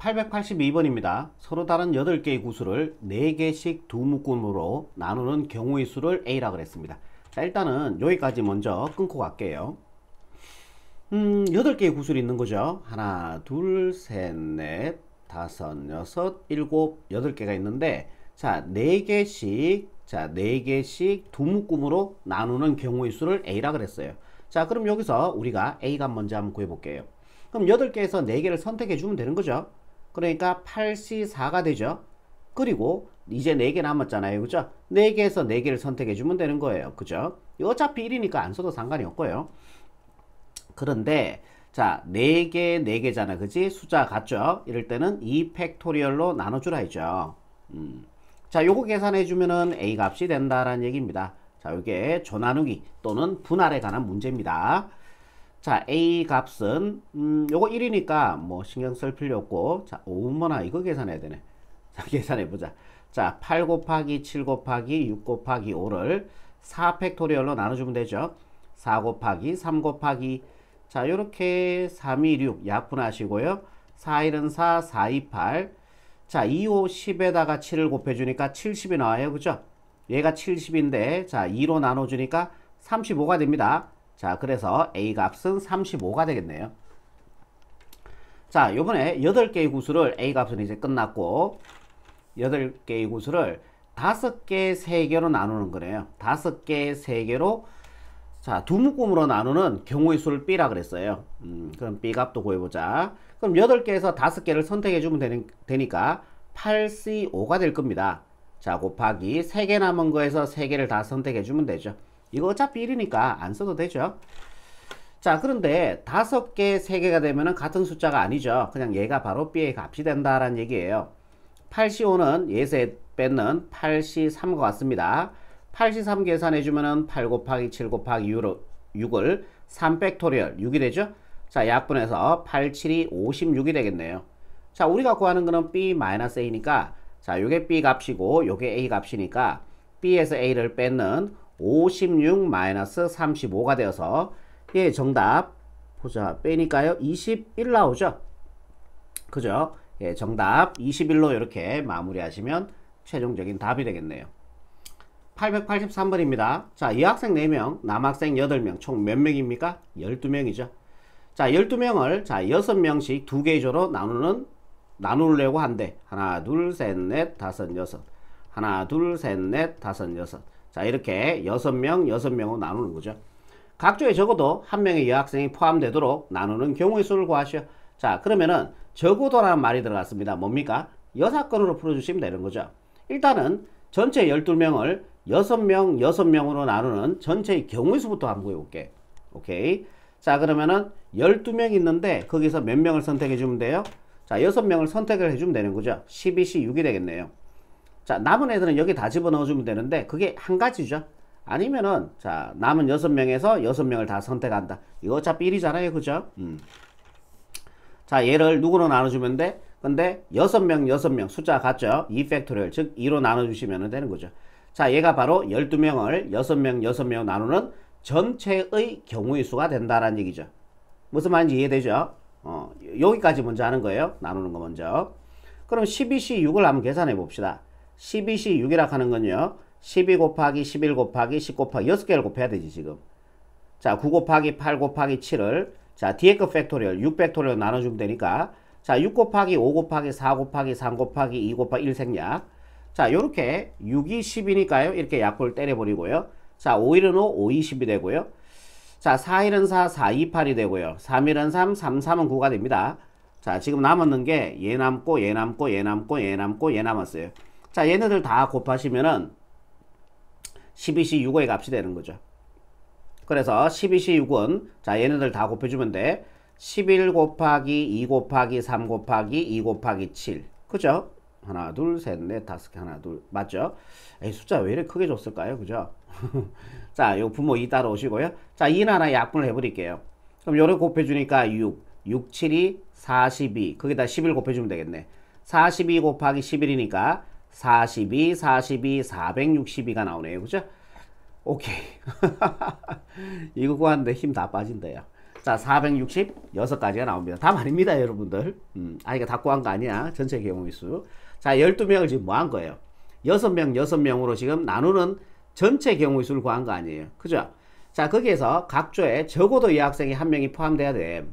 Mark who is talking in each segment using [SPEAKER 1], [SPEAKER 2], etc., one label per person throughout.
[SPEAKER 1] 882번입니다. 서로 다른 8개의 구수를 4개씩 두 묶음으로 나누는 경우의 수를 A라 그랬습니다. 자, 일단은 여기까지 먼저 끊고 갈게요. 8개의 구술이 있는 거죠. 하나, 둘, 셋, 넷, 다섯, 여섯, 일곱, 8개가 있는데, 자, 4개씩 두 묶음으로 나누는 경우의 수를 A라 그랬어요. 자, 그럼 여기서 우리가 A 값 먼저 한번 구해 볼게요. 그럼 8개에서 4개를 선택해 주면 되는 거죠. 그러니까 8C4가 되죠. 그리고 이제 4개 남았잖아요. 그죠? 4개에서 4개를 선택해 주면 되는 거예요. 그죠? 어차피 1이니까 안 써도 상관이 없고요. 그런데 자, 4개, 4개잖아. 그지? 숫자 같죠? 이럴 때는 2팩토리얼로 나눠주라 했죠. 자, 요거 계산해 주면은 A 값이 된다라는 얘기입니다. 자, 요게 조나누기 또는 분할에 관한 문제입니다. 자, A 값은 요거 1이니까 뭐 신경 쓸 필요 없고, 자, 어머나 이거 계산해야 되네. 자, 계산해 보자. 자, 8 곱하기 7 곱하기 6 곱하기 5를 4팩토리얼로 나눠주면 되죠. 4 곱하기 3 곱하기, 자, 요렇게 3, 2, 6 약분하시고요. 4, 1은 4, 4, 2, 8. 자, 2, 5, 10에다가 7을 곱해주니까 70이 나와요. 그죠? 얘가 70인데, 자, 2로 나눠주니까 35가 됩니다. 자, 그래서 A 값은 35가 되겠네요. 자, 요번에 8개의 구수를 A 값은 이제 끝났고, 8개의 구수를 5개, 3개로 나누는 거네요. 5개, 3개로, 자, 두 묶음으로 나누는 경우의 수를 B라 그랬어요. 그럼 B 값도 구해보자. 그럼 8개에서 5개를 선택해주면 되니까 8C5가 될 겁니다. 자, 곱하기 3개 남은 거에서 3개를 다 선택해주면 되죠. 이거 어차피 1이니까 안 써도 되죠. 자, 그런데 5개, 3개가 되면은 같은 숫자가 아니죠. 그냥 얘가 바로 B의 값이 된다라는 얘기예요. 8C5는 얘에서 뺏는 8C3과 같습니다. 8C3 계산해주면은 8 곱하기 7 곱하기 6을 3팩토리얼 6이 되죠. 자, 약분해서 8, 7이 56이 되겠네요. 자, 우리가 구하는 거는 B-A니까, 자, 요게 B 값이고 요게 A 값이니까 B에서 A를 뺏는 56-35가 되어서 예, 정답 보자. 빼니까요 21 나오죠. 그죠? 예, 정답 21로 이렇게 마무리하시면 최종적인 답이 되겠네요. 883번입니다. 자, 여학생 4명, 남학생 8명, 총 몇 명입니까? 12명이죠. 자, 12명을 자, 6명씩 2개의 조로 나누려고 한대. 하나, 둘, 셋, 넷, 다섯, 여섯. 하나, 둘, 셋, 넷, 다섯, 여섯. 자, 이렇게 6명, 6명으로 나누는 거죠. 각 조에 적어도 한 명의 여학생이 포함되도록 나누는 경우의 수를 구하시오. 자, 그러면은 적어도라는 말이 들어갔습니다. 뭡니까? 여사건으로 풀어주시면 되는 거죠. 일단은 전체 12명을 6명, 6명으로 나누는 전체의 경우의 수부터 한번 구해볼게. 오케이. 자, 그러면은 12명 있는데 거기서 몇 명을 선택해 주면 돼요? 자, 6명을 선택을 해주면 되는 거죠. 12C 6이 되겠네요. 자, 남은 애들은 여기 다 집어넣어 주면 되는데 그게 한 가지죠. 아니면은 자, 남은 6명에서 6명을 다 선택한다. 이거 어차피 1이잖아요. 그죠? 자, 얘를 누구로 나눠주면 돼? 근데 6명, 6명 숫자 같죠? 2팩토리얼, 즉 2로 나눠주시면 되는 거죠. 자, 얘가 바로 12명을 6명, 6명 나누는 전체의 경우의 수가 된다라는 얘기죠. 무슨 말인지 이해되죠? 여기까지 먼저 하는 거예요. 나누는 거 먼저. 그럼 12C 6을 한번 계산해 봅시다. 12C 6이라 하는 건요. 12 곱하기 11 곱하기 10 곱하기 6개를 곱해야 되지 지금. 자, 9 곱하기 8 곱하기 7을 자, 뒤에 거 팩토리얼 6팩토리얼 나눠주면 되니까 자, 6 곱하기 5 곱하기 4 곱하기 3 곱하기 2 곱하기 1 생략. 자, 요렇게 6이 10이니까요. 이렇게 약분을 때려버리고요. 자, 5일은 5, 5, 20이 되고요. 자, 4일은 4, 4, 2, 8이 되고요. 3일은 3, 3, 3은 9가 됩니다. 자, 지금 남았는 게 얘 남고 얘 남고 얘 남고 얘 남고 얘 남았어요. 자, 얘네들 다 곱하시면은 12C 6의 값이 되는 거죠. 그래서 12C 6은 자, 얘네들 다 곱해주면 돼. 11 곱하기 2 곱하기 3 곱하기 2 곱하기 7. 그죠? 하나, 둘, 셋, 넷, 다섯 개, 하나, 둘. 맞죠? 에이, 숫자 왜 이렇게 크게 줬을까요? 그죠? 자, 요 부모 2 따라오시고요. 자, 2는 하나 약분을 해버릴게요. 그럼 요를 곱해주니까 6. 6, 7이 42. 거기다 11 곱해주면 되겠네. 42 곱하기 11이니까 42, 462가 나오네요. 그죠? 오케이. 이거 구하는데 힘 다 빠진대요. 자, 466가지가 나옵니다. 답 아닙니다, 여러분들. 이거 다 구한 거 아니야. 전체 경우의 수. 자, 12명을 지금 뭐 한 거예요? 6명, 6명으로 지금 나누는 전체 경우의 수를 구한 거 아니에요. 그죠? 자, 거기에서 각 조에 적어도 여학생이 한 명이 포함돼야 돼.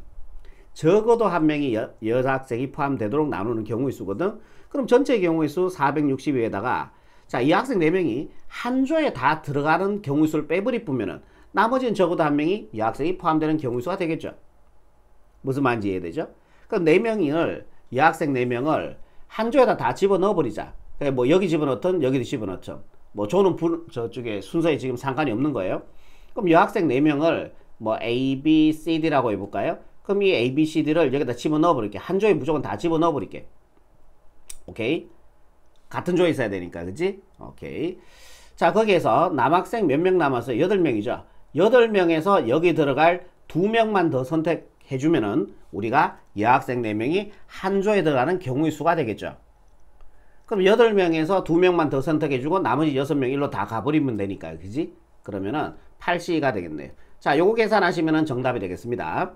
[SPEAKER 1] 적어도 한 명이 여학생이 포함되도록 나누는 경우의 수거든. 그럼 전체 경우의 수 460에다가 자, 이 학생 4명이 한 조에 다 들어가는 경우의 수를 빼버리 뿌면은 나머지는 적어도 한 명이 여학생이 포함되는 경우의 수가 되겠죠. 무슨 말인지 이해되죠? 그럼 4명을 여학생 4명을 한 조에다 다 집어넣어 버리자. 뭐 여기 집어넣든 여기도 집어넣든 뭐 조는 저쪽에 순서에 지금 상관이 없는 거예요. 그럼 여학생 4명을 뭐 A, B, C, D라고 해볼까요? 그럼 이 A, B, C, D를 여기다 집어넣어 버릴게. 한 조에 무조건 다 집어넣어 버릴게. 오케이? 같은 조에 있어야 되니까, 그치? 오케이. 자, 거기에서 남학생 몇 명 남았어요? 8명이죠. 8명에서 여기 들어갈 2명만 더 선택해주면은 우리가 여학생 4명이 한 조에 들어가는 경우의 수가 되겠죠. 그럼 8명에서 2명만 더 선택해주고 나머지 6명 일로 다 가버리면 되니까, 그지? 그러면은 8C가 되겠네요. 자, 요거 계산하시면은 정답이 되겠습니다.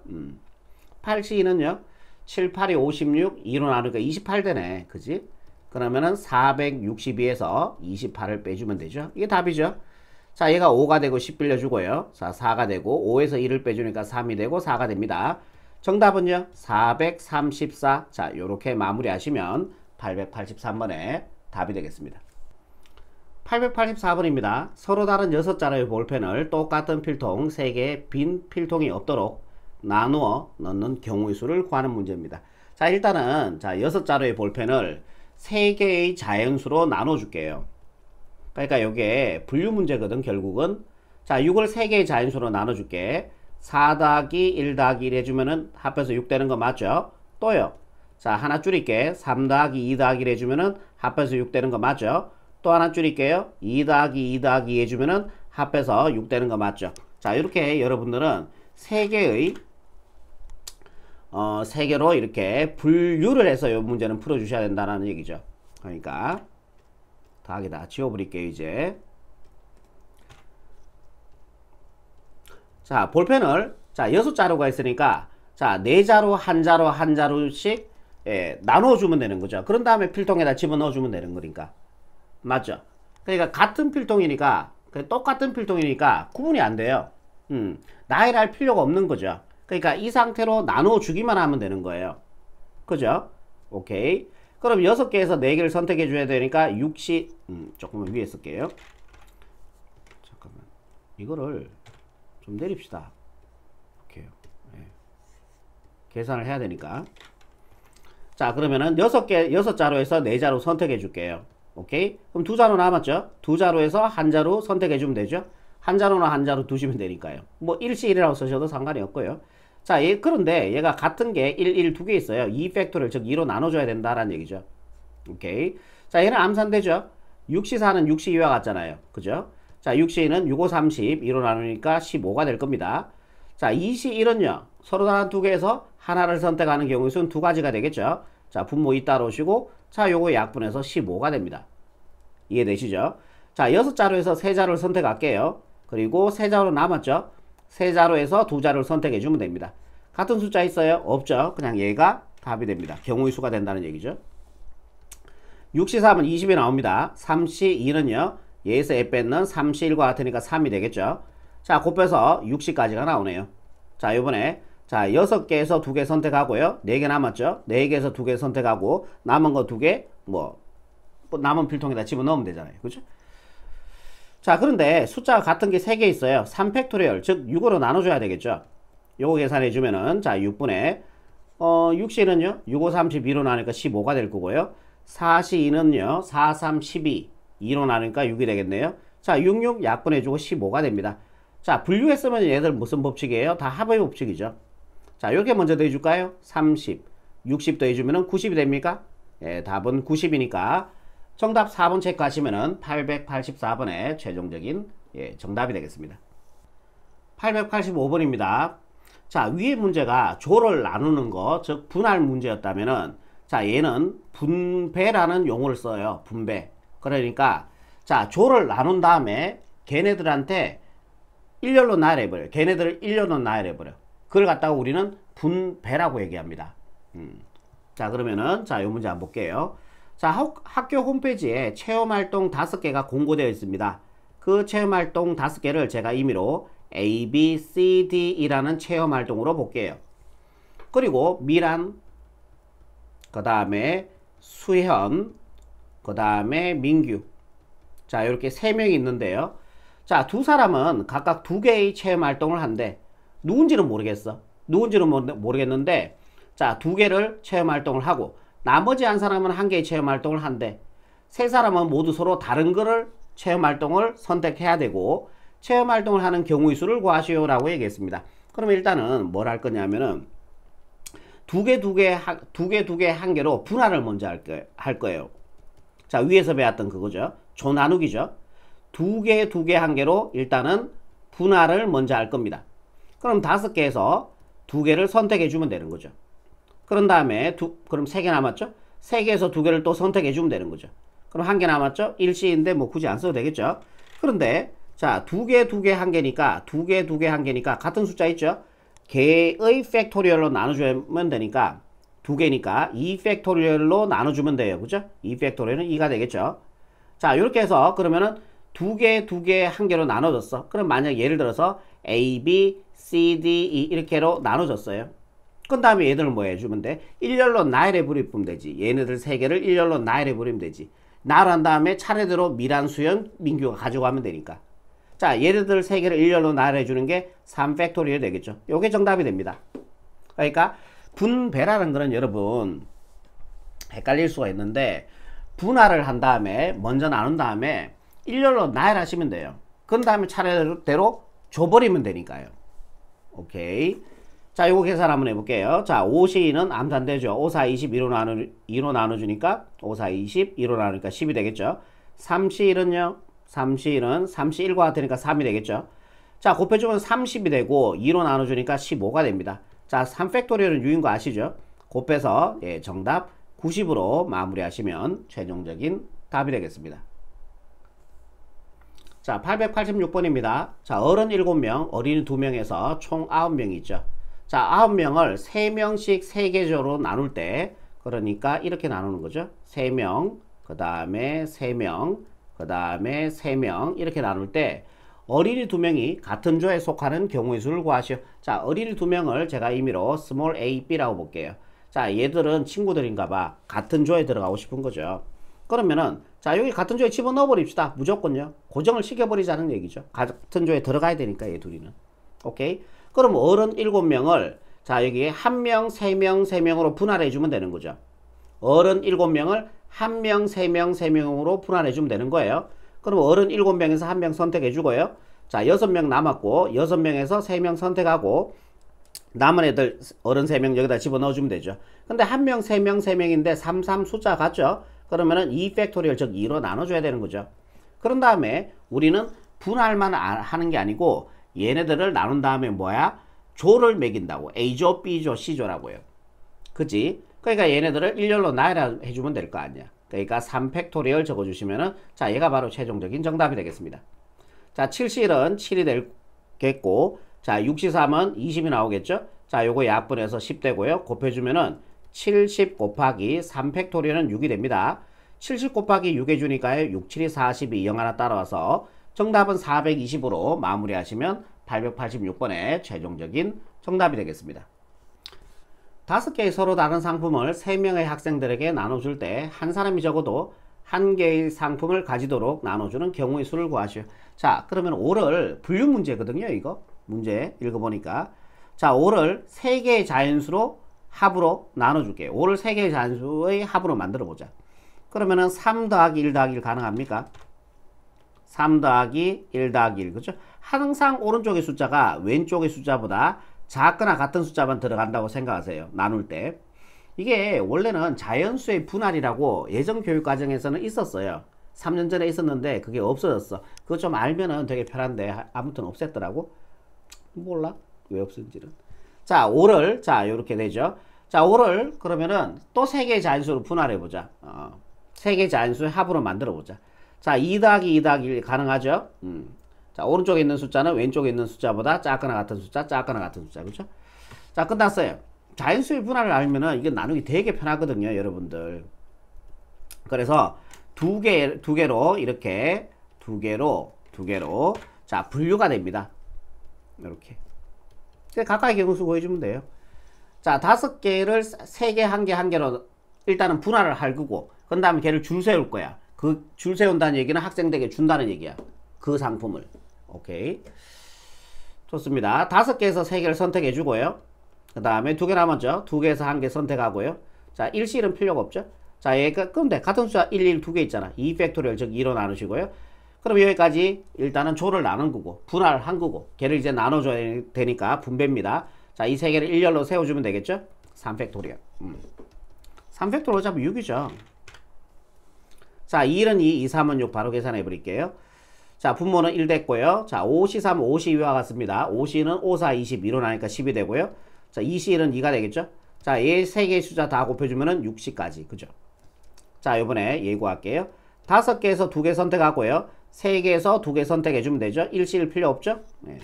[SPEAKER 1] 8C는요, 7, 8이 56, 2로 나누니까 28 되네. 그지? 그러면은 462에서 28을 빼주면 되죠. 이게 답이죠. 자, 얘가 5가 되고 10 빌려주고요. 자, 4가 되고 5에서 1을 빼주니까 3이 되고 4가 됩니다. 정답은요, 434. 자, 요렇게 마무리하시면 883번에 답이 되겠습니다. 884번입니다. 서로 다른 6자루의 볼펜을 똑같은 필통 3개의 빈 필통이 없도록 나누어 넣는 경우의 수를 구하는 문제입니다. 자, 일단은 자, 6자루의 볼펜을 3개의 자연수로 나눠 줄게요. 그러니까 이게 분류 문제거든, 결국은. 자, 6을 3개의 자연수로 나눠 줄게. 4 더하기 1 더하기 1 해주면은 합해서 6 되는 거 맞죠? 또요. 자, 하나 줄일게. 3 더하기 2 더하기 1 해주면은 합해서 6 되는 거 맞죠? 또 하나 줄일게요. 2 더하기 2 더하기 2 해주면은 합해서 6 되는 거 맞죠? 자, 이렇게 여러분들은 3개의 3개로 이렇게 분류를 해서 이 문제는 풀어주셔야 된다는 얘기죠. 그러니까 더하기 다 지워버릴게요, 이제. 자, 볼펜을 자 6자루가 있으니까 자 4자루, 한 자루, 한 자루씩 나눠주면 되는 거죠. 그런 다음에 필통에다 집어넣어주면 되는 거니까. 맞죠? 그러니까 같은 필통이니까 똑같은 필통이니까 구분이 안 돼요. 나열을 할 필요가 없는 거죠. 그러니까 이 상태로 나눠 주기만 하면 되는 거예요. 그죠? 오케이. 그럼 6개에서 4개를 선택해 줘야 되니까 60, 조금만 위에 쓸게요. 잠깐만. 이거를 좀 내립시다. 오케이. 네. 계산을 해야 되니까. 자, 그러면은 6자루에서 4자루 선택해 줄게요. 오케이. 그럼 2자루 남았죠? 2자루에서 한 자루 선택해 주면 되죠? 한 자루나 한 자루 두시면 되니까요. 뭐 1C1이라고 쓰셔도 상관이 없고요. 자, 그런데 얘가 같은 게 1, 1 두 개 있어요. 2팩토리얼, 즉 2로 나눠줘야 된다라는 얘기죠. 오케이. 자, 얘는 암산되죠? 6C4는 6C2와 같잖아요. 그죠? 자, 6C2는 6, 5, 30, 2로 나누니까 15가 될 겁니다. 자, 2C1은요, 서로 다른 두 개에서 하나를 선택하는 경우의 수는 두 가지가 되겠죠? 자, 분모 2 따라오시고, 자, 요거 약분해서 15가 됩니다. 이해되시죠? 자, 6자루에서 3자루를 선택할게요. 그리고 3자루 남았죠? 3자루에서 2자루를 선택해 주면 됩니다. 같은 숫자 있어요? 없죠? 그냥 얘가 답이 됩니다. 경우의 수가 된다는 얘기죠. 6C3은 20이 나옵니다. 3C2는요, 얘에서 에 뺏는 3C1과 같으니까 3이 되겠죠? 자, 곱해서 60까지가 나오네요. 자, 요번에 자 6개에서 2개 선택하고요. 4개 남았죠? 4개에서 2개 선택하고 남은 거 2개 뭐 남은 필통에다 집어넣으면 되잖아요. 그죠? 자, 그런데 숫자가 같은 게 3개 있어요. 3팩토리얼, 즉 6으로 나눠줘야 되겠죠. 요거 계산해 주면은 자 6분의 6C는요 6, 5, 32로 나누니까 15가 될 거고요. 4C2는요 4, 3, 12 2로 나누니까 6이 되겠네요. 자, 6, 6 약분해 주고 15가 됩니다. 자, 분류했으면 얘들 무슨 법칙이에요? 다 합의 법칙이죠. 자, 이렇게 먼저 더해줄까요? 30, 60 더해주면은 90이 됩니까? 예, 답은 90이니까 정답 4번 체크하시면은 884번의 최종적인 정답이 되겠습니다. 885번입니다. 자, 위의 문제가 조를 나누는 거, 즉 분할 문제였다면은 자, 얘는 분배라는 용어를 써요. 분배. 그러니까 자, 조를 나눈 다음에 걔네들한테 일렬로 나열해버려요. 걔네들을 일렬로 나열해버려. 그걸 갖다가 우리는 분배라고 얘기합니다. 자, 그러면은 자, 요 문제 한번 볼게요. 자, 학교 홈페이지에 체험활동 5개가 공고되어 있습니다. 그 체험활동 5개를 제가 임의로 A, B, C, D이라는 체험활동으로 볼게요. 그리고 미란, 그 다음에 수현, 그 다음에 민규. 자, 이렇게 3명이 있는데요. 자, 두 사람은 각각 2개의 체험활동을 한대. 누군지는 모르겠어. 누군지는 모르겠는데, 자, 2개를 체험활동을 하고, 나머지 한 사람은 1개의 체험활동을 한대. 3사람은 모두 서로 다른 거를 체험활동을 선택해야 되고, 체험활동을 하는 경우의 수를 구하시오 라고 얘기했습니다. 그러면 일단은 뭘 할 거냐면은, 2개, 1개로 분할을 먼저 할 거예요. 자, 위에서 배웠던 그거죠. 조 나누기죠. 2개, 1개로 일단은 분할을 먼저 할 겁니다. 그럼 5개에서 2개를 선택해 주면 되는 거죠. 그런 다음에 그럼 3개 남았죠? 3개에서 2개를 또 선택해 주면 되는 거죠. 그럼 1개 남았죠? 일시인데 뭐 굳이 안 써도 되겠죠? 그런데 자, 2개, 1개니까 2개, 1개니까 같은 숫자 있죠? 개의 팩토리얼로 나눠주면 되니까 2개니까 2 팩토리얼로 나눠주면 돼요. 그죠? 2 팩토리얼은 2가 되겠죠? 자, 이렇게 해서 그러면은 2개, 1개로 나눠졌어. 그럼 만약 예를 들어서 A, B, C, D, E 이렇게로 나눠졌어요. 그 다음에 얘들을 뭐 해주면 돼? 일렬로 나열해 버리면 되지. 얘네들 3개를 일렬로 나열해 버리면 되지. 나열한 다음에 차례대로 미란, 수연, 민규가 가지고 가면 되니까. 자, 얘네들 3개를 일렬로 나열해 주는 게 3팩토리얼 되겠죠. 요게 정답이 됩니다. 그러니까 분배라는 거는 여러분 헷갈릴 수가 있는데, 분할을 한 다음에 먼저 나눈 다음에 일렬로 나열하시면 돼요. 그 다음에 차례대로 줘버리면 되니까요. 오케이. 자, 요거 계산 한번 해볼게요. 자, 5시는 암수 안 되죠. 5, 4, 20, 2로 나눠주니까 5, 4, 20, 2로 나누니까 10이 되겠죠. 3시는요. 3시 1과 같으니까 3이 되겠죠. 자, 곱해주면 30이 되고 2로 나눠주니까 15가 됩니다. 자, 3팩토리얼은 6인 거 아시죠? 곱해서 예, 정답 90으로 마무리하시면 최종적인 답이 되겠습니다. 자, 886번입니다. 자, 어른 7명, 어린이 2명에서 총 9명이 있죠. 자, 9명을 3명씩 3계절로 나눌 때, 그러니까 이렇게 나누는 거죠. 3명, 그 다음에 3명, 그 다음에 3명, 이렇게 나눌 때, 어린이 2명이 같은 조에 속하는 경우의 수를 구하시오. 자, 어린이 2명을 제가 임의로 small a, b라고 볼게요. 자, 얘들은 친구들인가봐. 같은 조에 들어가고 싶은 거죠. 그러면은, 자, 여기 같은 조에 집어넣어 버립시다. 무조건요. 고정을 시켜버리자는 얘기죠. 같은 조에 들어가야 되니까, 얘 둘이는. 오케이? 그럼 어른 7명을, 자, 여기에 1명, 3명, 3명으로 분할해주면 되는 거죠. 어른 7명을 1명, 3명, 3명으로 분할해주면 되는 거예요. 그럼 어른 7명에서 1명 선택해주고요. 자, 6명 남았고, 6명에서 3명 선택하고, 남은 애들 어른 3명 여기다 집어넣어주면 되죠. 근데 1명, 3명, 3명인데 3, 3 숫자 같죠? 그러면은 2 팩토리얼 즉 2로 나눠줘야 되는 거죠. 그런 다음에 우리는 분할만 하는 게 아니고 얘네들을 나눈 다음에 뭐야? 조를 매긴다고. A조, B조, C조라고요. 그치? 그러니까 얘네들을 일렬로 나열해주면 될 거 아니야. 그러니까 3팩토리얼 적어주시면은, 자, 얘가 바로 최종적인 정답이 되겠습니다. 자, 7실은 7이 되겠고, 자, 6시3은 20이 나오겠죠? 자, 요거 약분해서 10 되고요. 곱해주면은 70 곱하기 3팩토리얼은 6이 됩니다. 70 곱하기 6 해주니까요. 6, 7이 42, 0 하나 따라와서 정답은 420으로 마무리하시면 886번의 최종적인 정답이 되겠습니다. 5개의 서로 다른 상품을 3명의 학생들에게 나눠줄 때 한 사람이 적어도 1개의 상품을 가지도록 나눠주는 경우의 수를 구하시오. 자, 그러면 5를 분류 문제거든요. 이거 문제 읽어보니까, 자, 5를 3개의 자연수로 합으로 나눠줄게요. 5를 3개의 자연수의 합으로 만들어보자. 그러면은 3 더하기 1 더하기 1 가능합니까? 3 더하기 1 더하기 1, 그죠? 항상 오른쪽의 숫자가 왼쪽의 숫자보다 작거나 같은 숫자만 들어간다고 생각하세요. 나눌 때. 이게 원래는 자연수의 분할이라고 예전 교육과정에서는 있었어요. 3년 전에 있었는데 그게 없어졌어. 그거 좀 알면은 되게 편한데 아무튼 없앴더라고. 몰라 왜 없은지는. 자, 5를 자 요렇게 되죠. 자, 5를 그러면은 또 3개의 자연수로 분할해보자. 3개의 자연수의 합으로 만들어보자. 자, 2 더하기 2 더하기 1 가능하죠? 자, 오른쪽에 있는 숫자는 왼쪽에 있는 숫자보다 작거나 같은 숫자, 작거나 같은 숫자, 그렇죠? 자, 끝났어요. 자연수의 분할을 알면은 이게 나누기 되게 편하거든요, 여러분들. 그래서 두 개로 이렇게 두 개로 자, 분류가 됩니다. 이렇게. 가까이 경우수 구해주면 돼요. 자, 5개를 3개, 1개, 1개로 일단은 분할을 할 거고, 그 다음에 걔를 줄 세울 거야. 그 줄 세운다는 얘기는 학생들에게 준다는 얘기야. 그 상품을. 오케이. 좋습니다. 5개에서 3개를 선택해 주고요. 그 다음에 2개 남았죠. 2개에서 1개 선택하고요. 자, 일실은 필요가 없죠. 자, 얘가, 근데 같은 숫자 1, 1, 2개 있잖아. 2팩토리얼, 즉 2로 나누시고요. 그럼 여기까지 일단은 조를 나눈 거고, 분할한 거고, 걔를 이제 나눠줘야 되니까 분배입니다. 자, 이 3개를 일렬로 세워주면 되겠죠? 3팩토리얼. 3팩토리얼 잡으면 6이죠. 자, 2는 2, 2, 3은 6 바로 계산해 버릴게요. 자, 분모는 1 됐고요. 자, 5시 3, 5시 2와 같습니다. 5시는 5, 4, 20, 2로 나니까 10이 되고요. 자, 2시는 2가 되겠죠? 자, 얘 3개의 숫자 다 곱해주면은 6시까지. 그죠? 자, 요번에 예고할게요. 5개에서 2개 선택하고요. 3개에서 2개 선택해주면 되죠? 일시일 필요 없죠? 네.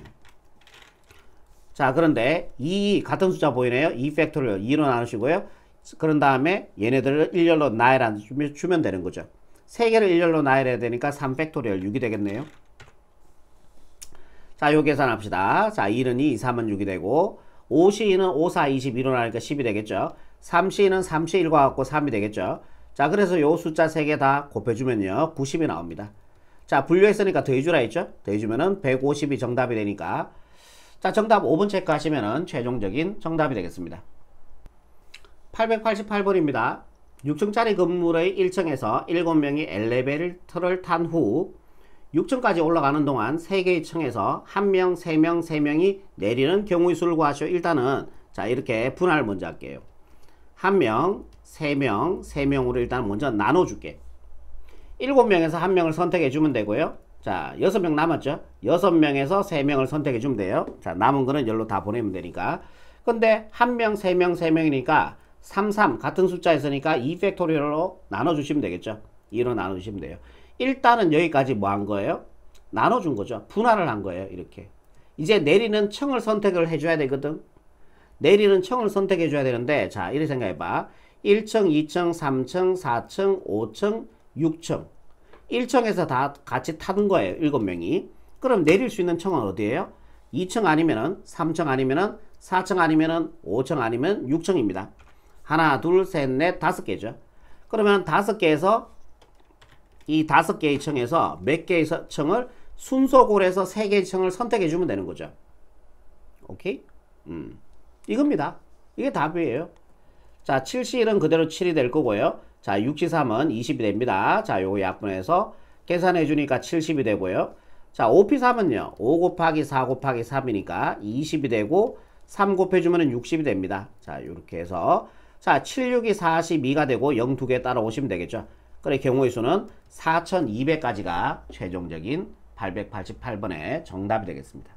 [SPEAKER 1] 자, 그런데 2 같은 숫자 보이네요. 2팩토리얼 2로 나누시고요. 그런 다음에 얘네들을 일렬로 나열해 주면 되는 거죠. 3개를 일렬로 나열해야 되니까 3팩토리얼 6이 되겠네요. 자, 요 계산합시다. 자, 2는 2, 3은 6이 되고, 5시는 5, 4, 20, 2로 나니까 10이 되겠죠. 3시는 3시 1과 같고 3이 되겠죠. 자, 그래서 요 숫자 3개 다 곱해주면요 90이 나옵니다. 자, 분류했으니까 더해주라 했죠. 더해주면은 150이 정답이 되니까, 자, 정답 5번 체크하시면은 최종적인 정답이 되겠습니다. 888번입니다. 6층짜리 건물의 1층에서 7명이 엘리베이터를 탄 후 6층까지 올라가는 동안 3개의 층에서 1명, 3명, 3명이 내리는 경우의 수를 구하시오. 일단은 자, 이렇게 분할 먼저 할게요. 1명, 3명, 3명으로 일단 먼저 나눠줄게. 7명에서 1명을 선택해 주면 되고요. 자, 6명 남았죠? 6명에서 3명을 선택해 주면 돼요. 자, 남은 거는 열로 다 보내면 되니까. 근데 1명, 3명, 3명이니까 3, 3 같은 숫자였으니까 2팩토리얼로 나눠주시면 되겠죠? 2로 나눠주시면 돼요. 일단은 여기까지 뭐 한 거예요? 나눠준 거죠. 분할을 한 거예요. 이렇게. 이제 내리는 층을 선택을 해줘야 되거든. 내리는 층을 선택해 줘야 되는데, 자, 이렇게 생각해봐. 1층, 2층, 3층, 4층, 5층, 6층. 1층에서 다 같이 타는 거예요. 7명이. 그럼 내릴 수 있는 층은 어디예요? 2층 아니면은, 3층 아니면은, 4층 아니면은, 5층 아니면 6층입니다. 하나, 둘, 셋, 넷, 5개죠. 그러면 5개에서 이 5개의 층에서 몇 개의 층을 순서고로 해서 3개의 층을 선택해 주면 되는 거죠. 오케이? 이겁니다. 이게 답이에요. 자, 7시1은 그대로 7이 될 거고요. 자, 6시3은 20이 됩니다. 자, 요거 약분해서 계산해 주니까 70이 되고요. 자, 5P3은요. 5 곱하기 4 곱하기 3이니까 20이 되고 3 곱해주면 60이 됩니다. 자, 요렇게 해서 자, 7, 6이 42가 되고 0 2개 따라오시면 되겠죠. 그래, 경우의 수는 4200까지가 최종적인 888번의 정답이 되겠습니다.